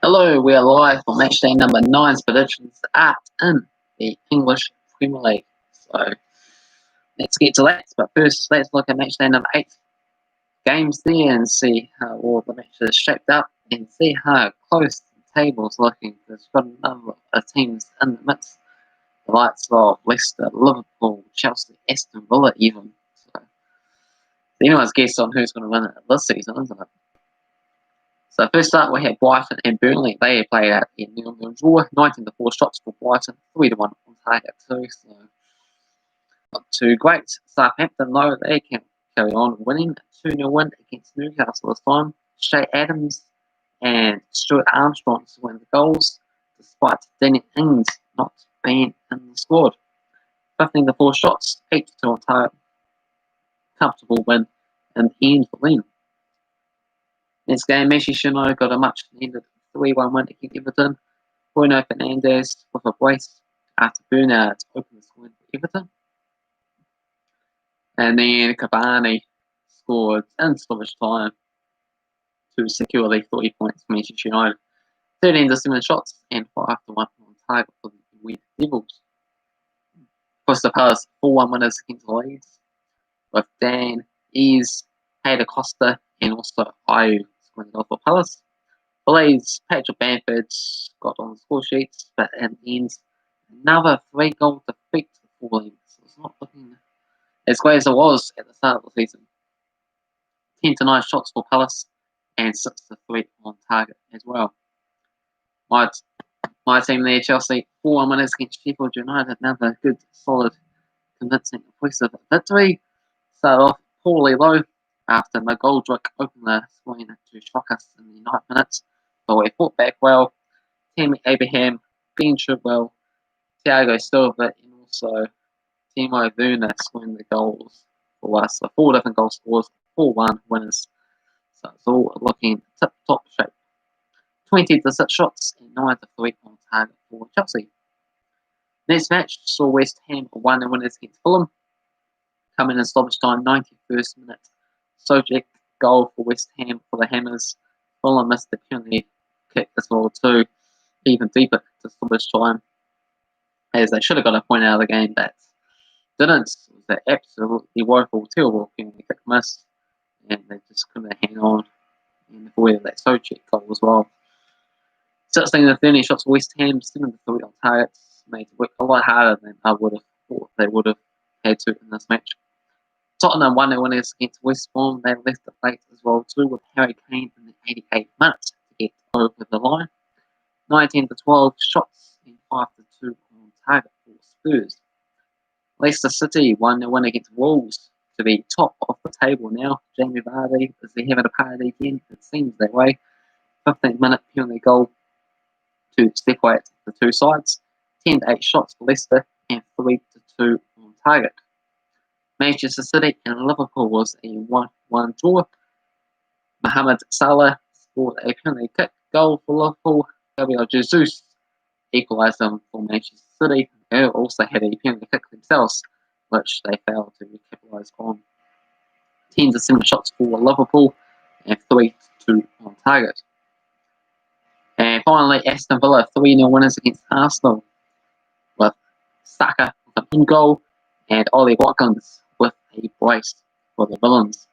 Hello, we are live for Matchday Number 9's predictions at in the English Premier League. So let's get to that. But first, let's look at Matchday Number 8 games there and see how all the matches shaped up and see how close the table's looking. There's got a number of teams in the midst. The likes of Leicester, Liverpool, Chelsea, Aston Villa even. So anyone's guess on who's going to win it this season, isn't it? So first up, we had Brighton and Burnley. They played at the nil-nil draw, 19-4 shots for Brighton, 3-1 on target too. So not too great. Southampton, though, they can carry on winning, 2-0 win against Newcastle this time. Shay Adams and Stuart Armstrong to win the goals, despite Danny Ings not being in the squad. 15-4 shots, 8-2 on target. Comfortable win in the end for them. Next game, Manchester United got a much needed 3-1 win against Everton. Bruno Fernandes with a brace after Bernard opened the score for Everton. And then Cavani scored in stoppage time to secure the 30 points for Manchester United. 13-7 shots and 5-1 on target for the Red Devils. Crystal Palace 4-1 winners against Leeds with Dan Ease, Hayder Costa and also Ayew scoring the goal for Palace. For Leeds, Patrick Bamford got on the score sheets, but in the end, another 3-goal defeat for Leeds. So it's not looking as great as it was at the start of the season. 10-9 shots for Palace and 6-3 on target as well. My team there, Chelsea, 4-1 winners against Sheffield United. Another good, solid, convincing, impressive victory. Started off poorly though, after McGoldrick opened the scoring to shock us in the 9th minute. But we fought back well. Tammy Abraham, Ben Chilwell, Thiago Silva, and also Timo Werner scoring the goals for us. So 4 different goal scores, 4-1 winners. So it's all looking tip-top shape. 20-6 shots and 9-3 on target for Chelsea. Next match saw West Ham 1-0 winners against Fulham. Coming in stoppage time, 91st minute. Sojek goal for West Ham for the Hammers. Fulham missed the penalty kick as well too, even deeper to stoppage time, as they should have got a point out of the game, but didn't. It was an absolutely woeful, terrible penalty kick miss, and they just couldn't hang on and avoided that Sojek goal as well. 16-30 shots for West Ham, 7-3 on targets, made it work a lot harder than I would have thought they would have had to in this match. Tottenham 1-0 winners against West Brom. They left the plate as well too, with Harry Kane in the 88th minute to get over the line. 19-12 shots and 5-2 on target for Spurs. Leicester City 1-0 win against Wolves to be top of the table now. Jamie Vardy, is he having a party again? It seems that way. 15-minute penalty goal to separate the two sides. 10-8 shots for Leicester and 3-2 on target. Manchester City and Liverpool was a 1-1 draw. Mohamed Salah scored a penalty kick goal for Liverpool. Gabriel Jesus equalised them for Manchester City. They also had a penalty kick themselves, which they failed to capitalise on. 10-7 shots for Liverpool and 3-2 on target. And finally, Aston Villa 3-0 winners against Arsenal, with Saka with an goal and Ollie Watkins with a brace for the Villains.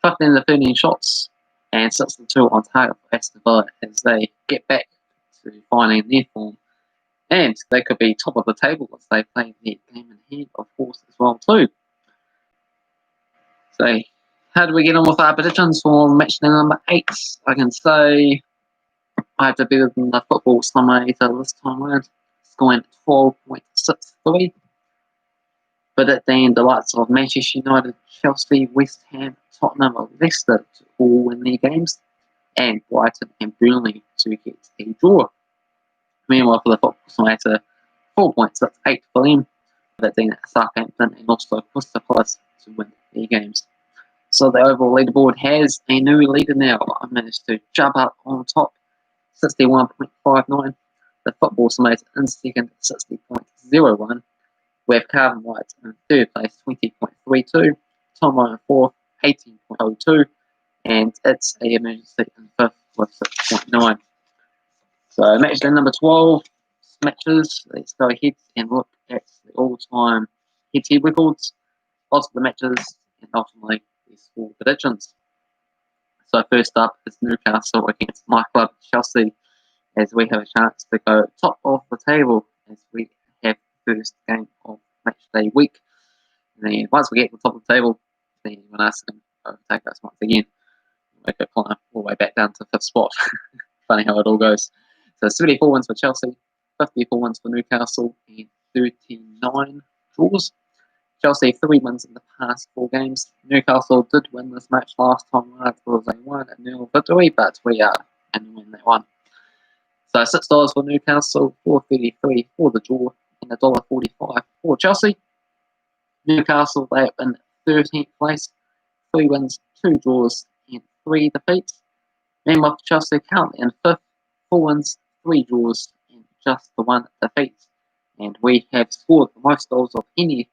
15-13 shots and 6-2 on target for Aston Villa as they get back to finding their form. And they could be top of the table as they play their game in hand, of course, as well too. So, how do we get on with our predictions for match number 8? I can say I have to be better than the football summator this time around, scoring 12.63. But at the end, the likes of Manchester United, Chelsea, West Ham, Tottenham, and Leicester to all win their games, and Brighton and Burnley to get a draw. Meanwhile, for the football summator, 4.68 for them. But then Southampton and also Crystal Palace to win their games. So the overall leaderboard has a new leader now. I managed to jump up on top, 61.59. The football summator in second, 60.01. We have Cavan Wright in third place, 20.32. Tomo in fourth, 18.02. And it's a emergency in fifth with 6.9. So match day number 12 matches. Let's go ahead and look at the all-time head-to-head records, lots of the matches, and ultimately the score predictions. So first up is Newcastle against my club Chelsea, as we have a chance to go top of the table as we have the first game of match day week. And then once we get to the top of the table, then anyone else can overtake us once again. We could climb all the way back down to 5th spot. Funny how it all goes. So 74 wins for Chelsea, 54 wins for Newcastle, and 39 draws. Chelsea 3 wins in the past 4 games. Newcastle did win this match last time around. It was a 1-0 victory, but we are going to win that one. So $6 for Newcastle, $4.33 for the draw, and $1.45 for Chelsea. Newcastle, they are in 13th place, 3 wins, 2 draws, and 3 defeats. Meanwhile, Chelsea currently in 5th, 4 wins, 3 draws, and just the 1 defeat. And we have scored the most goals of any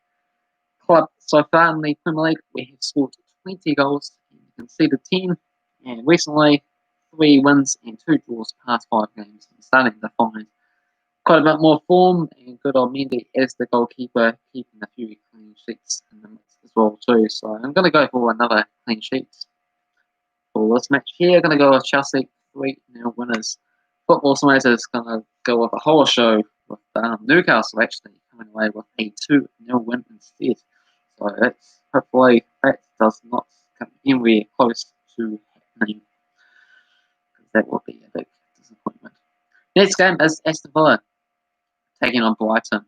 club so far in the Premier League. We have scored 20 goals and conceded 10. And recently, 3 wins and 2 draws past 5 games. I'm starting to find quite a bit more form, and good on Mendy as the goalkeeper, keeping a few clean sheets in the mix as well too. So I'm going to go for another clean sheet for this match here. I'm going to go with Chelsea 3-0 winners. Football Simulator is going to go with a whole show with Newcastle actually coming away with a 2-0 win instead. So that's hopefully that does not come anywhere close to happening, because that would be a big disappointment. Next game is Aston Villa taking on Brighton.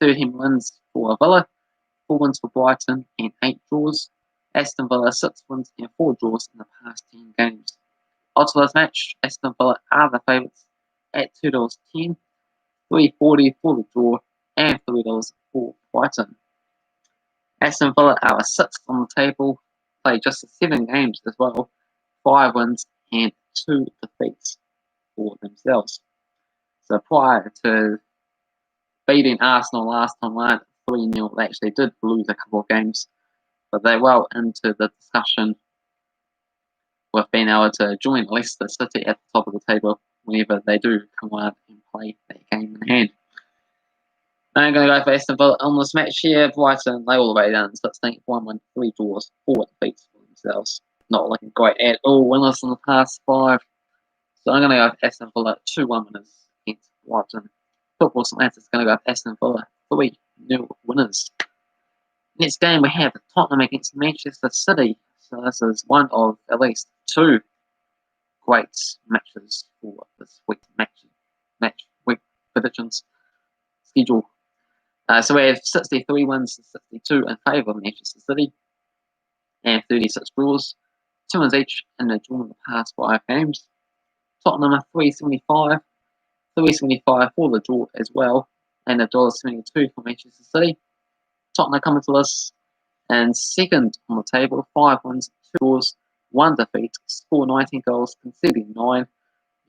13 wins for Villa, 4 wins for Brighton, and 8 draws. Aston Villa 6 wins and 4 draws in the past 10 games. Odds for this match, Aston Villa are the favourites at $2.10, $3.40 for the draw, and $3 for Brighton. Aston Villa are 6th on the table, played just 7 games as well, 5 wins and 2 defeats for themselves. So prior to beating Arsenal last time around 3-0, they actually did lose a couple of games, but they're well into the discussion with being able to join Leicester City at the top of the table whenever they do come out and play that game in hand. I'm going to go for Aston Villa on this match here. Brighton, they all the way down to 16th, 1 win, 3 draws, 4 defeats for themselves. Not looking great at all. Winners in the past 5. So I'm going to go for Aston Villa 2-1 winners against Brighton. Football Science is going to go for Aston Villa 3-0 winners. Next game we have Tottenham against Manchester City. So this is one of at least 2 great matches for this week's match week predictions schedule. So we have 63 wins to 62 in favour of Manchester City, and 36 draws, 2 wins each in the draw in the past 5 games. Tottenham are 375 for the draw as well, and $1.72 for Manchester City. Tottenham coming to this and 2nd on the table, 5 wins, 2 draws, 1 defeat, scored 19 goals, conceding 9.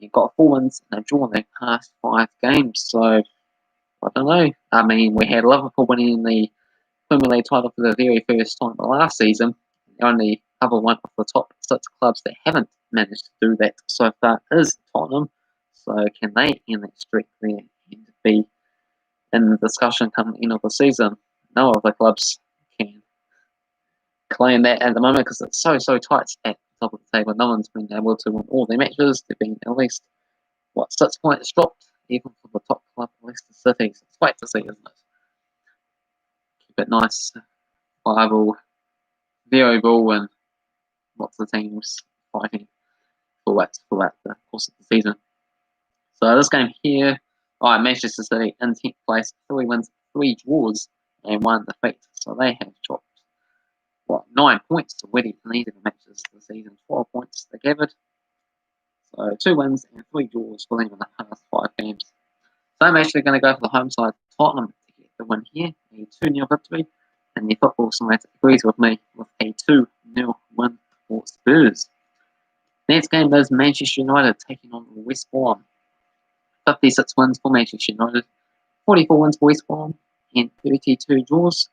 You've got 4 wins and a draw in their past 5 games. So I don't know. I mean, we had Liverpool winning the Premier League title for the very first time last season. The only other one of the top 6 clubs that haven't managed to do that so far is Tottenham. So can they end that streak there and be in the discussion come the end of the season? No other clubs can claim that at the moment, because it's so tight at the top of the table. No one's been able to win all their matches. They've been at least 6 points dropped, even for the top club, Leicester City. So it's great to see, isn't it? Keep it nice, viable, variable, and lots of teams fighting for that the course of the season. So this game here, Manchester City in 10th place, 3 wins, 3 draws, and 1 defeat. So they have dropped 9 points already in these matches this season. 12 points they gathered. So 2 wins and 3 draws for them in the past 5 games. So I'm actually going to go for the home side, Tottenham, to get the win here, a 2-0 victory. And the Football Simulator agrees with me with a 2-0 win for Spurs. Next game is Manchester United taking on West Brom. 56 wins for Manchester United, 44 wins for West Brom, and 32 draws.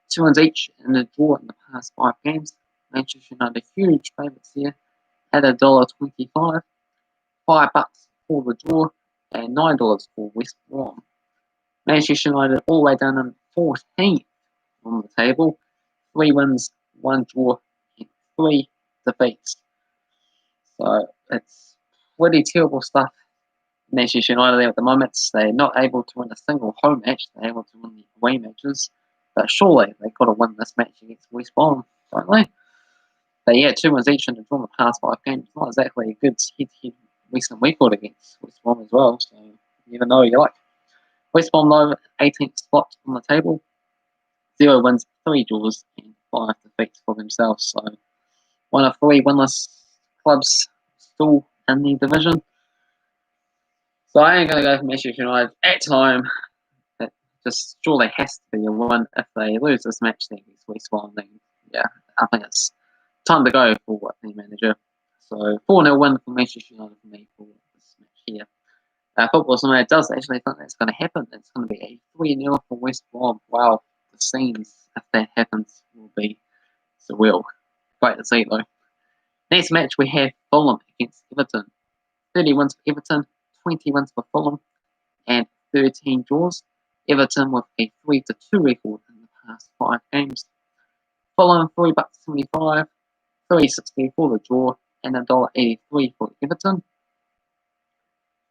2 wins each in a draw in the past 5 games. Manchester United huge favourites here at $1.25. $5 for the draw, and $9 for West Brom. Manchester United all the way down in 14th on the table. 3 wins, 1 draw, and 3 defeats. So it's pretty terrible stuff. Manchester United at the moment, they're not able to win a single home match. They're able to win the away matches. But surely they've got to win this match against West Brom, don't they? But 2 wins each and they've drawn the past 5 games. It's not exactly a good head-to-head recent record against West Brom as well. So you never know you like. West Brom, though, 18th spot on the table. 0 wins, 3 draws, and 5 defeats for themselves. So one of 3 winless clubs still in the division. So I ain't going to go for Manchester United at home. It just surely has to be a win. If they lose this match against West Brom, then I think it's time to go for the manager. So 4-0 win for Manchester United for me for this match here. Football Summary does actually think that's going to happen. It's going to be a 3-0 for West Brom. Wow, the scenes, if that happens, will be surreal. Great to see, though. Next match, we have Fulham against Everton. 30 wins for Everton, 20 wins for Fulham, and 13 draws. Everton with a 3-2 record in the past 5 games. Fulham, $3.75, $3.60 for the draw, and $1.83 for Everton.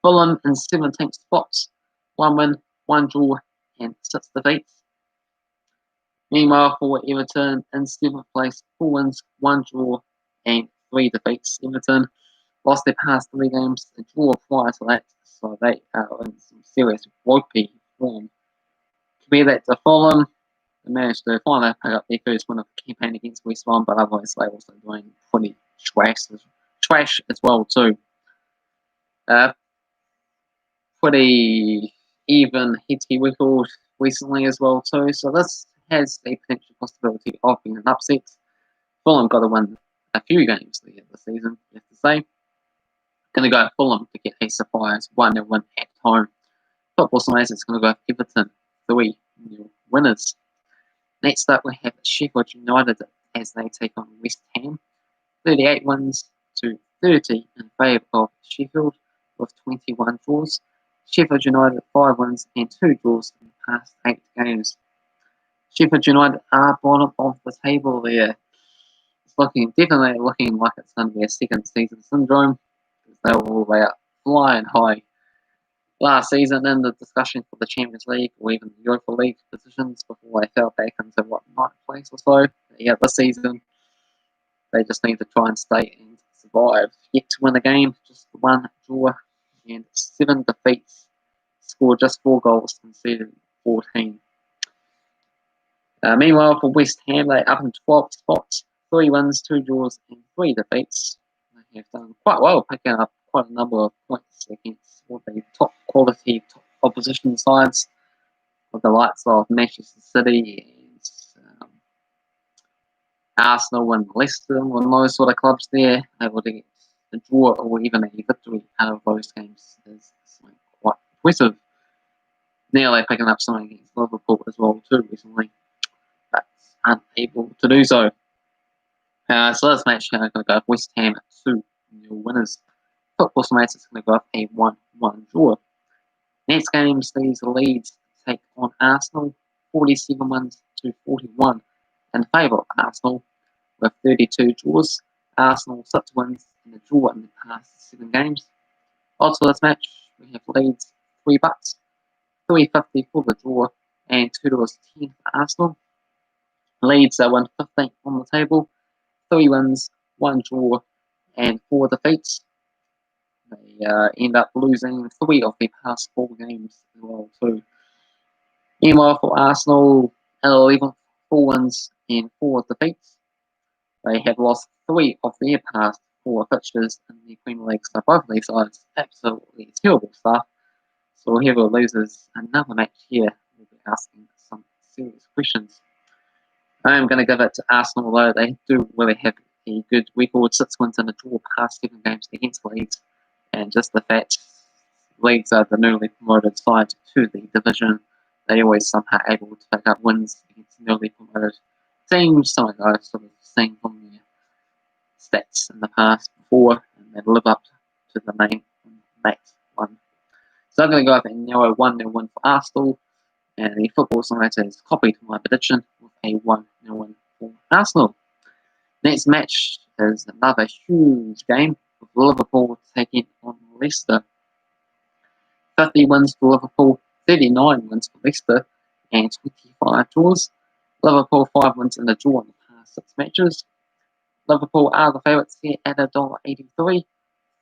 Fulham in 17th spots, 1 win, 1 draw, and 6 defeats. Meanwhile, for Everton in 7th place, 4 wins, 1 draw, and 3 defeats. Everton lost their past 3 games, a draw prior to that, so they are in some serious ropey form. Compare that to Fulham, they managed to finally pick up their first win of the campaign against West Brom, but otherwise they're also doing pretty trash as well too. Pretty even head-to-head record recently as well too, so this has a potential possibility of being an upset. Fulham got to win a few games this season, you have to say. Going to go Fulham to get a surprise 1-0 win at home. Football Science is going to go Everton 3-0 winners. Next up, we have Sheffield United as they take on West Ham. 38 wins to 30 in favour of Sheffield with 21 draws. Sheffield United 5 wins and 2 draws in the past 8 games. Sheffield United are bottom of the table there. It's definitely looking like it's going to be a second season syndrome. They were all the way up flying high last season in the discussion for the Champions League or even the Europa League positions before they fell back into 9th place or so. This season they just need to try and stay and survive. Yet to win the game, just 1 draw and 7 defeats. Scored just 4 goals conceded 14. Meanwhile, for West Ham, they're up in 12th spots, 3 wins, 2 draws, and 3 defeats. They have done quite well, picking up quite a number of points against all the top quality, top opposition sides, with the likes of Manchester City and Arsenal and Leicester and those sort of clubs there. Able to get a draw or even a victory out of those games is quite impressive. Now they're picking up something against Liverpool as well too recently, but unable to do so. So this match is going to go West Ham 2-0 winners. Football Smash is going to go up a 1-1 draw. Next game sees Leeds take on Arsenal, 47 wins to 41 in favour of Arsenal with 32 draws. Arsenal 6 wins and a draw in the past 7 games. Odds for this match, we have Leeds $3, $3.50 for the draw, and $2.10 for Arsenal. Leeds are 115 on the table, 3 wins, 1 draw, and 4 defeats. They end up losing 3 of their past 4 games as well too. Meanwhile, for Arsenal, 11 4 wins and 4 defeats. They have lost 3 of their past 4 fixtures in the Premier League, so both of these sides absolutely terrible stuff. So whoever loses another match here will be asking some serious questions. I'm going to give it to Arsenal, though they do really have a good record, 6 wins and a draw past 7 games against Leeds, and just the fact Leeds are the newly promoted side to the division, they always somehow able to pick up wins against newly promoted teams, something I've sort of seen from their stats in the past before, and they live up to the name on that one. So I'm going to go up and narrow 1-0 win for Arsenal. And the Football Science has copied my prediction with a 1-0 win for Arsenal. Next match is another huge game with Liverpool taking on Leicester. 50 wins for Liverpool, 39 wins for Leicester, and 25 draws. Liverpool 5 wins and a draw in the past 6 matches. Liverpool are the favourites here at $1.83,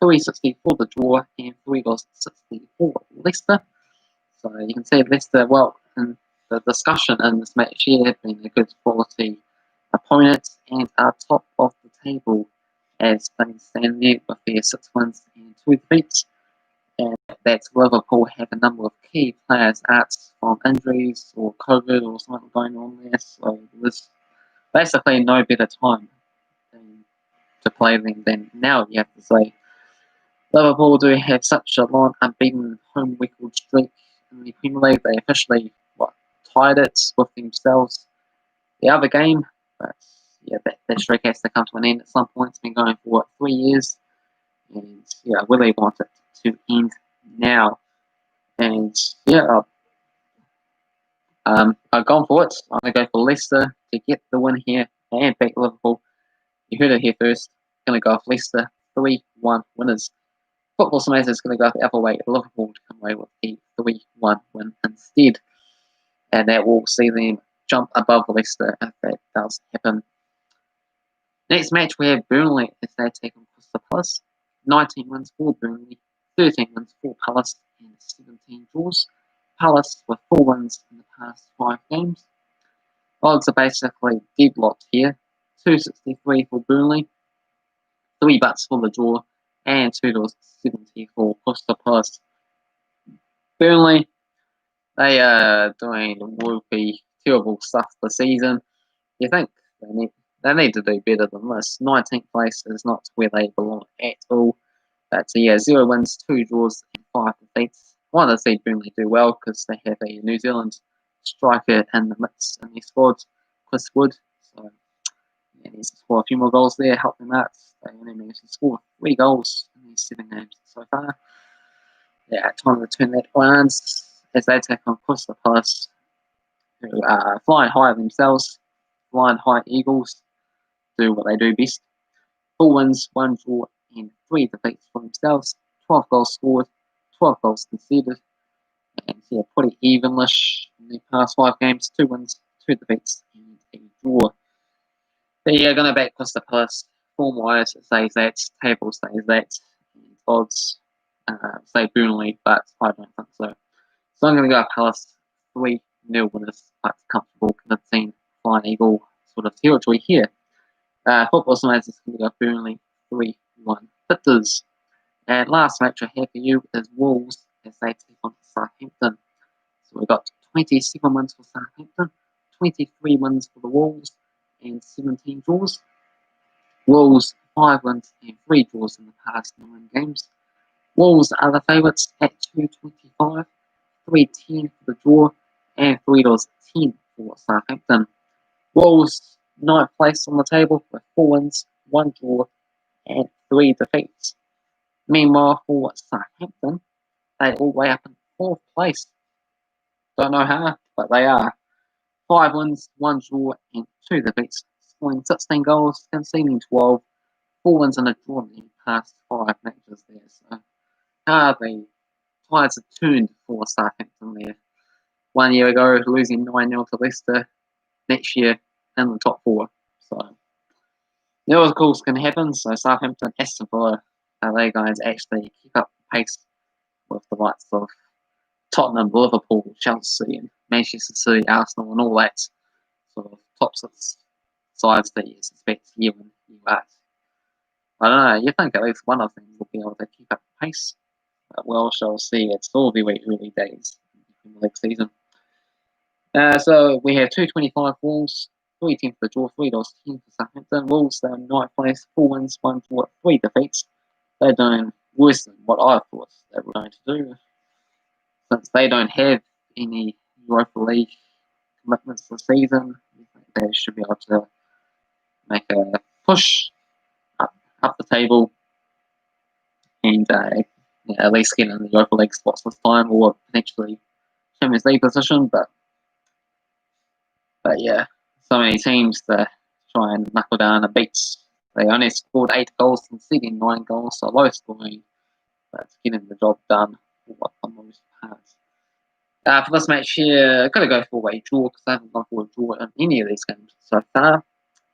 $3.60 for the draw, and $3.60 for Leicester. So you can see Leicester, well, in the discussion in this match here, have been a good quality opponent and are top of the table as they stand there with their 6 wins and 2 defeats. And that's Liverpool have a number of key players out from injuries or COVID or something going on there. So there's basically no better time to play them than now, you have to say. Liverpool do have such a long unbeaten home record streak in the Premier League. They officially tied it with themselves the other game, but yeah, that streak has to come to an end at some point. It's been going for 3 years, and yeah, I really want it to end now. And yeah, I've gone for it. I'm going to go for Leicester to get the win here and beat Liverpool. You heard it here first. Going to go for Leicester 3-1 winners. Football Smash is going to go the other way. Liverpool to come away with a 3-1 win instead. And that will see them jump above Leicester if that does happen. Next match, we have Burnley as they take on Crystal Palace. 19 wins for Burnley, 13 wins for Palace, and 17 draws. Palace with 4 wins in the past 5 games. Odds are basically deadlocked here. $2.63 for Burnley, $3 for the draw, and $2.70 for Crystal Palace. Burnley, they are doing whoopee, terrible stuff this season. You think they need to do better than this. 19th place is not where they belong at all. But yeah, 0 wins, 2 draws, and 5 defeats. I want to see Burnley do well because they have a New Zealand striker in the mix in their squad, Chris Wood. So yeah, he needs to score a few more goals there, help them out. They only managed to score 3 goals in these 7 games so far. Yeah, time to turn that around as they take on Crystal Palace, who are flying high themselves, flying high Eagles, do what they do best. 4 wins, 1 draw, and 3 defeats for themselves. 12 goals scored, 12 goals conceded, and yeah, pretty evenish in the past 5 games. 2 wins, 2 defeats, and a draw. They are going to back Crystal Palace. Form-wise, it says that. Table says that. And odds say Burnley, but I don't think so. So I'm going to go Palace 3-0 winners, but comfortable, convincing Flying Eagle sort of territory here. Football Science is going to go Burnley 3-1 victors. And last match I have for you is Wolves as they take on Southampton. So we've got 27 wins for Southampton, 23 wins for the Wolves, and 17 draws. Wolves 5 wins and 3 draws in the past 9 games. Wolves are the favourites at $2.25, $3.10 for the draw, and $3.10 for Southampton. Wolves 9th place on the table with 4 wins, 1 draw, and 3 defeats. Meanwhile, for Southampton, they're all the way up in 4th place. Don't know how, but they are. 5 wins, 1 draw, and 2 defeats, scoring 16 goals, conceding 12, 4 wins and a draw in the past 5 matches there. So, the tides have turned for Southampton there. 1 year ago, losing 9-0 to Leicester. Next year, in the top 4. So, miracles can happen. So, Southampton, Aston Villa, are they going to actually keep up the pace with the likes of Tottenham, Liverpool, Chelsea, and Manchester City, Arsenal, and all that sort of top 6 sides that you suspect year in, year out? I don't know. You think at least one of them will be able to keep up the pace? But we shall see. It's all very early days in the league season. So we have 2.25 Wolves, 3.10 for the draw, $3.10 for Southampton. Wolves, they're in 9th place, 4 wins, 1 draw, 3 defeats. They're doing worse than what I thought they were going to do, since they don't have any Europa League commitments this season. They should be able to make a push up the table and at least get in the Europa League spots this time, or potentially Champions League position. But yeah, so many teams to try and knuckle down and beat. They only scored 8 goals, conceding 9 goals, so low scoring, but getting the job done for the most part. For this match here, I've got to go for a draw because I haven't gone for a draw in any of these games so far.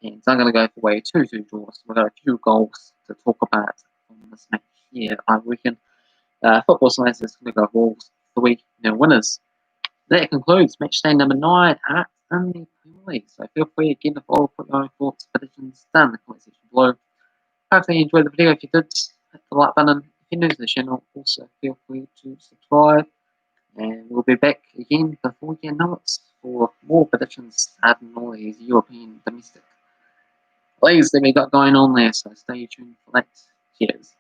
And so I'm going to go for a 2-2 draw. So we've got a few goals to talk about on this match here, I reckon. Football Science is going to go Wolves 3-0 winners. That concludes matchday number 9 at in the Premier League. So feel free to get involved, put your own thoughts, predictions down in the comment section below. Hopefully you enjoyed the video. If you did, hit the like button. If you're new to the channel, also feel free to subscribe. And we'll be back again before you know it for more predictions starting all these European domestic leagues that we got going on there. So stay tuned for that. Cheers.